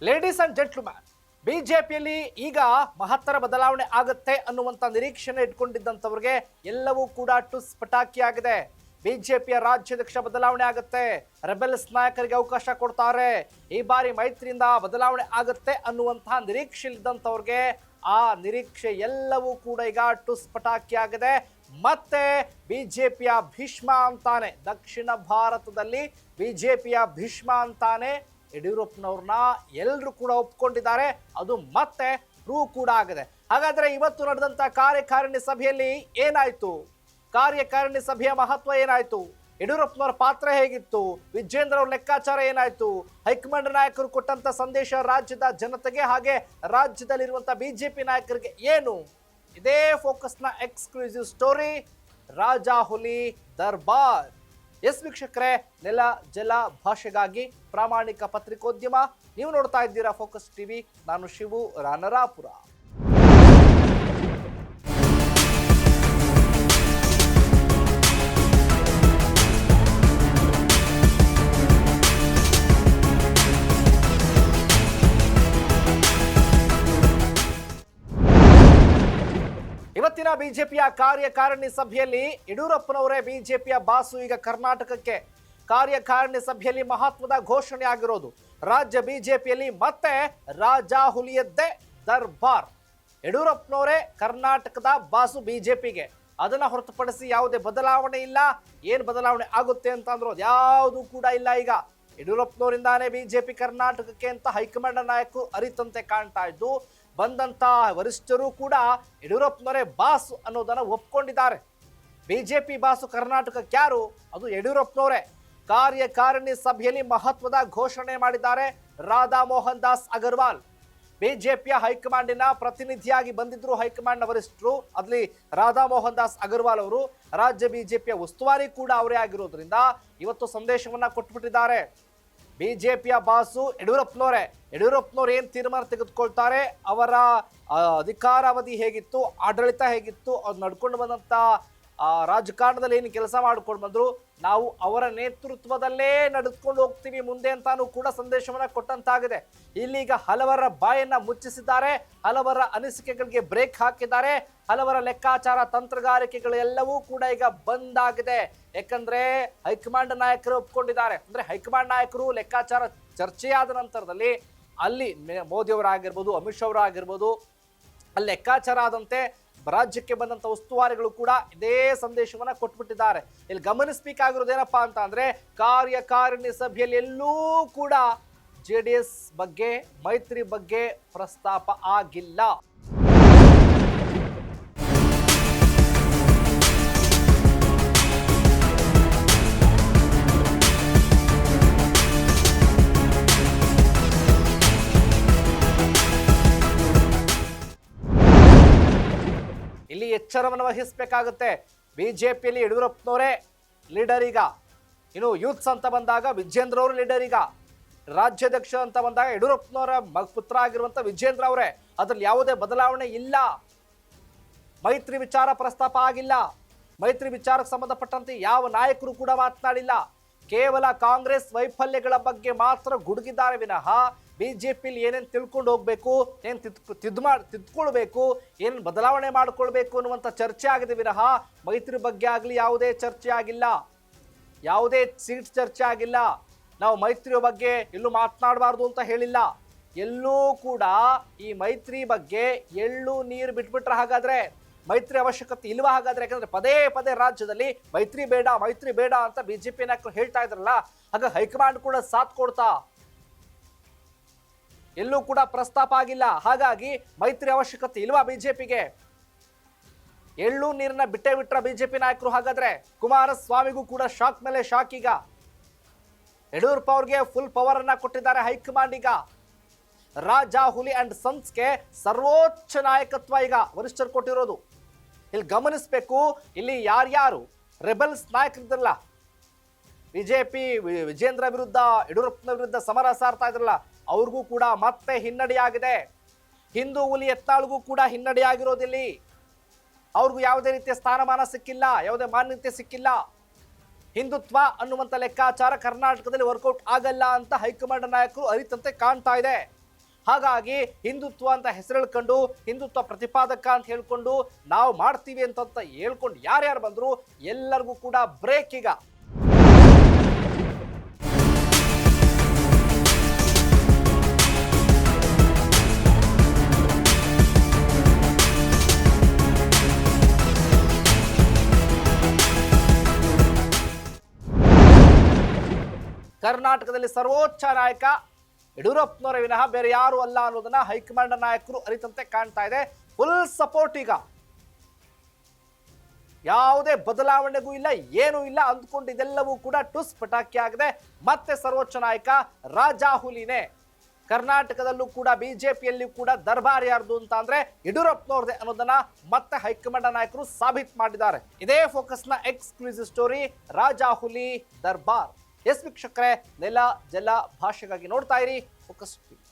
Ladies and gentleman, ಬಿಜೆಪಿಯಲ್ಲಿ ಈಗ ಮಹತ್ತರ ಬದಲಾವಣೆ ಆಗುತ್ತೆ ಅನ್ನುವಂತ ನಿರೀಕ್ಷಣೆ ಇಟ್ಕೊಂಡಿದ್ದಂಥವ್ರಿಗೆ ಎಲ್ಲವೂ ಕೂಡ ಟುಸ್ ಪಟಾಕಿ ಆಗಿದೆ. ಬಿಜೆಪಿಯ ರಾಜ್ಯಾಧ್ಯಕ್ಷ ಬದಲಾವಣೆ ಆಗುತ್ತೆ, ರೆಬೆಲ್ಸ್ ನಾಯಕರಿಗೆ ಅವಕಾಶ ಕೊಡ್ತಾರೆ, ಈ ಬಾರಿ ಮೈತ್ರಿಯಿಂದ ಬದಲಾವಣೆ ಆಗುತ್ತೆ ಅನ್ನುವಂತಹ ನಿರೀಕ್ಷೆ ಇದ್ದಂಥವ್ರಿಗೆ ಆ ನಿರೀಕ್ಷೆ ಎಲ್ಲವೂ ಕೂಡ ಈಗ ಟುಸ್ ಪಟಾಕಿ ಆಗಿದೆ. ಮತ್ತೆ ಬಿಜೆಪಿಯ ಭೀಷ್ಮ ಅಂತಾನೆ, ದಕ್ಷಿಣ ಭಾರತದಲ್ಲಿ ಬಿಜೆಪಿಯ ಭೀಷ್ಮ ಅಂತಾನೆ ಯಡಿಯೂರಪ್ಪನವ್ರನ್ನ ಎಲ್ಲರೂ ಕೂಡ ಒಪ್ಕೊಂಡಿದ್ದಾರೆ. ಅದು ಮತ್ತೆ ಪ್ರೂವ್ ಕೂಡ ಆಗಿದೆ. ಹಾಗಾದ್ರೆ ಇವತ್ತು ನಡೆದಂತ ಕಾರ್ಯಕಾರಿಣಿ ಸಭೆಯಲ್ಲಿ ಏನಾಯ್ತು? ಕಾರ್ಯಕಾರಿಣಿ ಸಭೆಯ ಮಹತ್ವ ಏನಾಯ್ತು? ಯಡಿಯೂರಪ್ಪನವರ ಪಾತ್ರ ಹೇಗಿತ್ತು? ವಿಜೇಂದ್ರ ಅವ್ರ ಲೆಕ್ಕಾಚಾರ ಏನಾಯ್ತು? ಹೈಕಮಾಂಡ್ ನಾಯಕರು ಕೊಟ್ಟಂತ ಸಂದೇಶ ರಾಜ್ಯದ ಜನತೆಗೆ ಹಾಗೆ ರಾಜ್ಯದಲ್ಲಿರುವಂತಹ ಬಿಜೆಪಿ ನಾಯಕರಿಗೆ ಏನು? ಇದೇ ಫೋಕಸ್ನ ಎಕ್ಸ್ಕ್ಲೂಸಿವ್ ಸ್ಟೋರಿ, ರಾಜಾ ಹುಲಿ ದರ್ಬಾರ್. ಎಸ್ ವೀಕ್ಷಕರೇ, ನೆಲ ಜಲ ಭಾಷೆಗಾಗಿ ಪ್ರಾಮಾಣಿಕ ಪತ್ರಿಕೋದ್ಯಮ. ನೀವು ನೋಡ್ತಾ ಇದ್ದೀರಾ ಫೋಕಸ್ ಟಿವಿ. ನಾನು ಶಿವು ರಾನರಾಪುರ. ಇವತ್ತಿನ ಬಿಜೆಪಿಯ ಕಾರ್ಯಕಾರಿಣಿ ಸಭೆಯಲ್ಲಿ ಯಡಿಯೂರಪ್ಪನವರೇ ಬಿಜೆಪಿಯ ಬಾಸು. ಈಗ ಕರ್ನಾಟಕಕ್ಕೆ ಕಾರ್ಯಕಾರಿಣಿ ಸಭೆಯಲ್ಲಿ ಮಹತ್ವದ ಘೋಷಣೆ ಆಗಿರೋದು, ರಾಜ್ಯ ಬಿಜೆಪಿಯಲ್ಲಿ ಮತ್ತೆ ರಾಜಾ ಹುಲಿಯದ್ದೇ ದರ್ಬಾರ್. ಯಡಿಯೂರಪ್ಪನವರೇ ಕರ್ನಾಟಕದ ಬಾಸು ಬಿಜೆಪಿಗೆ. ಅದನ್ನ ಹೊರತುಪಡಿಸಿ ಯಾವುದೇ ಬದಲಾವಣೆ ಇಲ್ಲ. ಏನ್ ಬದಲಾವಣೆ ಆಗುತ್ತೆ ಅಂತ ಅಂದ್ರು ಯಾವುದು ಕೂಡ ಇಲ್ಲ. ಈಗ ಯಡಿಯೂರಪ್ಪನವರಿಂದಾನೇ ಬಿಜೆಪಿ ಕರ್ನಾಟಕಕ್ಕೆ ಅಂತ ಹೈಕಮಾಂಡ್ ನಾಯಕರು ಅರಿತಂತೆ ಕಾಣ್ತಾ ಇದ್ದು, ಬಂದಂತ ವರಿಷ್ಠರು ಕೂಡ ಯಡಿಯೂರಪ್ಪನವರೇ ಬಾಸು ಅನ್ನೋದನ್ನ ಒಪ್ಕೊಂಡಿದ್ದಾರೆ. ಬಿಜೆಪಿ ಬಾಸು ಕರ್ನಾಟಕಕ್ಕೆ ಯಾರು? ಅದು ಯಡಿಯೂರಪ್ಪನವರೇ. ಕಾರ್ಯಕಾರಿಣಿ ಸಭೆಯಲ್ಲಿ ಮಹತ್ವದ ಘೋಷಣೆ ಮಾಡಿದ್ದಾರೆ ರಾಧಾ ಮೋಹನ್ ದಾಸ್ ಅಗರ್ವಾಲ್. ಬಿಜೆಪಿಯ ಹೈಕಮಾಂಡಿನ ಪ್ರತಿನಿಧಿಯಾಗಿ ಬಂದಿದ್ರು ಹೈಕಮಾಂಡ್ ವರಿಷ್ಠರು. ಅಲ್ಲಿ ರಾಧಾ ಮೋಹನ್ ದಾಸ್ ಅಗರ್ವಾಲ್ ಅವರು ರಾಜ್ಯ ಬಿಜೆಪಿಯ ಉಸ್ತುವಾರಿ ಕೂಡ ಅವರೇ ಆಗಿರೋದ್ರಿಂದ ಇವತ್ತು ಸಂದೇಶವನ್ನ ಕೊಟ್ಬಿಟ್ಟಿದ್ದಾರೆ. ಬಿಜೆಪಿಯ ಬಾಸು ಯಡಿಯೂರಪ್ಪನವರೇ. ಯಡಿಯೂರಪ್ಪನವ್ರು ಏನ್ ತೀರ್ಮಾನ ತೆಗೆದುಕೊಳ್ತಾರೆ, ಅವರ ಅಧಿಕಾರಾವಧಿ ಹೇಗಿತ್ತು, ಆಡಳಿತ ಹೇಗಿತ್ತು, ಅವ್ರು ನಡ್ಕೊಂಡು ಬಂದಂತ ರಾಜಕಾರಣದಲ್ಲಿ ಏನು ಕೆಲಸ ಮಾಡ್ಕೊಂಡು ಬಂದ್ರು, ನಾವು ಅವರ ನೇತೃತ್ವದಲ್ಲೇ ನಡೆದುಕೊಂಡು ಹೋಗ್ತೀವಿ ಮುಂದೆ ಅಂತಾನು ಕೂಡ ಸಂದೇಶವನ್ನ ಕೊಟ್ಟಂತಾಗಿದೆ. ಇಲ್ಲೀಗ ಹಲವರ ಬಾಯನ್ನ ಮುಚ್ಚಿಸಿದ್ದಾರೆ, ಹಲವರ ಅನಿಸಿಕೆಗಳಿಗೆ ಬ್ರೇಕ್ ಹಾಕಿದ್ದಾರೆ, ಹಲವರ ಲೆಕ್ಕಾಚಾರ ತಂತ್ರಗಾರಿಕೆಗಳು ಎಲ್ಲವೂ ಕೂಡ ಈಗ ಬಂದ್ ಆಗಿದೆ. ಯಾಕಂದ್ರೆ ಹೈಕಮಾಂಡ್ ನಾಯಕರು ಒಪ್ಕೊಂಡಿದ್ದಾರೆ. ಅಂದ್ರೆ ಹೈಕಮಾಂಡ್ ನಾಯಕರು ಲೆಕ್ಕಾಚಾರ ಚರ್ಚೆಯಾದ ನಂತರದಲ್ಲಿ ಅಲ್ಲಿ ಮೋದಿಯವರಾಗಿರ್ಬೋದು, ಅಮಿತ್ ಶಾ ಅವರಾಗಿರ್ಬೋದು, ಅಲ್ಲಿ ಲೆಕ್ಕಾಚಾರ ಆದಂತೆ ರಾಜ್ಯಕ್ಕೆ ಬಂದಂತ ಉಸ್ತುವಾರಿಗಳು ಕೂಡ ಇದೇ ಸಂದೇಶವನ್ನ ಕೊಟ್ಬಿಟ್ಟಿದ್ದಾರೆ. ಇಲ್ಲಿ ಗಮನಿಸಬೇಕಾಗಿರೋದೇನಪ್ಪಾ ಅಂತ ಅಂದ್ರೆ, ಕಾರ್ಯಕಾರಿಣಿ ಸಭೆಯಲ್ಲಿ ಎಲ್ಲೂ ಕೂಡ JDS ಬಗ್ಗೆ, ಮೈತ್ರಿ ಬಗ್ಗೆ ಪ್ರಸ್ತಾಪ ಆಗಿಲ್ಲ. ಇಲ್ಲಿ ಎಚ್ಚರವನ್ನು ವಹಿಸಬೇಕಾಗುತ್ತೆ. ಬಿಜೆಪಿಯಲ್ಲಿ ಯಡಿಯೂರಪ್ಪನವರೇ ಲೀಡರ್ ಈಗ. ಇನ್ನು ಯೂತ್ಸ್ ಅಂತ ಬಂದಾಗ ವಿಜೇಂದ್ರ ಅವರು ಲೀಡರ್ ಈಗ. ರಾಜ್ಯಾಧ್ಯಕ್ಷ ಅಂತ ಬಂದಾಗ ಯಡಿಯೂರಪ್ಪನವರ ಪುತ್ರ ಆಗಿರುವಂತ ವಿಜೇಂದ್ರ ಅವರೇ. ಅದ್ರಲ್ಲಿ ಯಾವುದೇ ಬದಲಾವಣೆ ಇಲ್ಲ. ಮೈತ್ರಿ ವಿಚಾರ ಪ್ರಸ್ತಾಪ ಆಗಿಲ್ಲ. ಮೈತ್ರಿ ವಿಚಾರಕ್ಕೆ ಸಂಬಂಧಪಟ್ಟಂತೆ ಯಾವ ನಾಯಕರು ಕೂಡ ಮಾತನಾಡಿಲ್ಲ. ಕೇವಲ ಕಾಂಗ್ರೆಸ್ ವೈಫಲ್ಯಗಳ ಬಗ್ಗೆ ಮಾತ್ರ ಗುಡುಗಿದ್ದಾರೆ ವಿನಃ ಬಿಜೆಪಿಲಿ ಏನೇನು ತಿಳ್ಕೊಂಡು ಹೋಗ್ಬೇಕು, ಏನ್ ತಿದ್ಕೊಳ್ಬೇಕು, ಏನ್ ಬದಲಾವಣೆ ಮಾಡ್ಕೊಳ್ಬೇಕು ಅನ್ನುವಂಥ ಚರ್ಚೆ ಆಗಿದೆ ವಿನಃ ಮೈತ್ರಿ ಬಗ್ಗೆ ಆಗಲಿ ಯಾವುದೇ ಚರ್ಚೆ ಆಗಿಲ್ಲ. ಯಾವುದೇ ಸೀಟ್ ಚರ್ಚೆ ಆಗಿಲ್ಲ. ನಾವು ಮೈತ್ರಿಯ ಬಗ್ಗೆ ಎಲ್ಲೂ ಮಾತನಾಡಬಾರ್ದು ಅಂತ ಹೇಳಿಲ್ಲ. ಎಲ್ಲೂ ಕೂಡ ಈ ಮೈತ್ರಿ ಬಗ್ಗೆ ಎಳ್ಳು ನೀರು ಬಿಟ್ಬಿಟ್ರೆ ಹಾಗಾದ್ರೆ ಮೈತ್ರಿ ಅವಶ್ಯಕತೆ ಇಲ್ವಾ ಹಾಗಾದ್ರೆ? ಯಾಕಂದ್ರೆ ಪದೇ ಪದೇ ರಾಜ್ಯದಲ್ಲಿ ಮೈತ್ರಿ ಬೇಡ, ಮೈತ್ರಿ ಬೇಡ ಅಂತ ಬಿಜೆಪಿ ನಾಯಕರು ಹೇಳ್ತಾ ಇದ್ರಲ್ಲ, ಹಾಗ ಹೈಕಮಾಂಡ್ ಕೂಡ ಸಾಥ್ ಕೊಡ್ತಾ ಎಲ್ಲೂ ಕೂಡ ಪ್ರಸ್ತಾಪ ಆಗಿಲ್ಲ. ಹಾಗಾಗಿ ಮೈತ್ರಿ ಅವಶ್ಯಕತೆ ಇಲ್ವಾ ಬಿಜೆಪಿಗೆ? ಎಳ್ಳು ನೀರನ್ನ ಬಿಟ್ಟೇ ಬಿಟ್ರ ಬಿಜೆಪಿ ನಾಯಕರು ಹಾಗಾದ್ರೆ? ಕುಮಾರಸ್ವಾಮಿಗೂ ಕೂಡ ಶಾಕ್ ಮೇಲೆ ಶಾಕ್. ಈಗ ಯಡಿಯೂರಪ್ಪ ಅವ್ರಿಗೆ ಫುಲ್ ಪವರ್ ಅನ್ನ ಕೊಟ್ಟಿದ್ದಾರೆ ಹೈಕಮಾಂಡ್. ಈಗ ರಾಜಾ ಹುಲಿ ಅಂಡ್ ಸನ್ಸ್ಗೆ ಸರ್ವೋಚ್ಚ ನಾಯಕತ್ವ ಈಗ ವರಿಷ್ಠರು ಕೊಟ್ಟಿರೋದು. ಇಲ್ಲಿ ಗಮನಿಸಬೇಕು, ಇಲ್ಲಿ ಯಾರ್ಯಾರು ರೆಬೆಲ್ಸ್ ನಾಯಕರಿದ್ರಲ್ಲ, ಬಿಜೆಪಿ ವಿಜೇಂದ್ರ ವಿರುದ್ಧ, ಯಡಿಯೂರಪ್ಪನ ವಿರುದ್ಧ ಸಮರ ಸಾರ್ತಾ ಇದ್ರಲ್ಲ, ಅವ್ರಿಗೂ ಕೂಡ ಮತ್ತೆ ಹಿನ್ನಡೆಯಾಗಿದೆ. ಹಿಂದೂ ಹುಲಿ ಯತ್ನಾಳ್ಗೂ ಕೂಡ ಹಿನ್ನಡೆಯಾಗಿರೋದಿಲ್ಲಿ. ಅವ್ರಿಗೂ ಯಾವುದೇ ರೀತಿಯ ಸ್ಥಾನಮಾನ ಸಿಕ್ಕಿಲ್ಲ, ಯಾವುದೇ ಮಾನ್ಯತೆ ಸಿಕ್ಕಿಲ್ಲ. ಹಿಂದುತ್ವ ಅನ್ನುವಂಥ ಲೆಕ್ಕಾಚಾರ ಕರ್ನಾಟಕದಲ್ಲಿ ವರ್ಕೌಟ್ ಆಗಲ್ಲ ಅಂತ ಹೈಕಮಾಂಡ್ ನಾಯಕರು ಅರಿತಂತೆ ಕಾಣ್ತಾ ಇದೆ. ಹಾಗಾಗಿ ಹಿಂದುತ್ವ ಅಂತ ಹೆಸರಿಳ್ಕೊಂಡು ಹಿಂದುತ್ವ ಪ್ರತಿಪಾದಕ ಅಂತ ಹೇಳ್ಕೊಂಡು ನಾವು ಮಾಡ್ತೀವಿ ಅಂತ ಹೇಳ್ಕೊಂಡು ಯಾರ್ಯಾರು ಬಂದ್ರು ಎಲ್ಲರಿಗೂ ಕೂಡ ಬ್ರೇಕ್ ಈಗ. ಕರ್ನಾಟಕದಲ್ಲಿ ಸರ್ವೋಚ್ಚ ನಾಯಕ ಯಡಿಯೂರಪ್ಪನವರ ವಿನಃ ಬೇರೆ ಯಾರು ಅಲ್ಲ ಅನ್ನೋದನ್ನ ಹೈಕಮಾಂಡ್ ನಾಯಕರು ಅರಿತಂತೆ ಕಾಣ್ತಾ ಇದೆ. ಫುಲ್ ಸಪೋರ್ಟ್ ಈಗ, ಯಾವುದೇ ಬದಲಾವಣೆಗೂ ಇಲ್ಲ, ಏನೂ ಇಲ್ಲ ಅಂದ್ಕೊಂಡು ಇದೆಲ್ಲವೂ ಕೂಡ ಟುಸ್ ಪಟಾಕಿ ಆಗಿದೆ. ಮತ್ತೆ ಸರ್ವೋಚ್ಚ ನಾಯಕ ರಾಜಾಹುಲಿನೇ. ಕರ್ನಾಟಕದಲ್ಲೂ ಕೂಡ ಬಿಜೆಪಿಯಲ್ಲಿ ಕೂಡ ದರ್ಬಾರ್ ಯಾರ್ದು ಅಂತ ಅಂದ್ರೆ ಯಡಿಯೂರಪ್ಪನವ್ರದೇ ಅನ್ನೋದನ್ನ ಮತ್ತೆ ಹೈಕಮಾಂಡ್ ನಾಯಕರು ಸಾಬೀತು ಮಾಡಿದ್ದಾರೆ. ಇದೇ ಫೋಕಸ್ನ ಎಕ್ಸ್ಕ್ಲೂಸಿವ್ ಸ್ಟೋರಿ ರಾಜಾಹುಲಿ ದರ್ಬಾರ್. ಎಸ್ ವೀಕ್ಷಕರೇ, ನೆಲ ಜಲ ಭಾಷೆಗಾಗಿ ನೋಡ್ತಾ ಇರಿ ಫೋಕಸ್ ಟಿವಿ.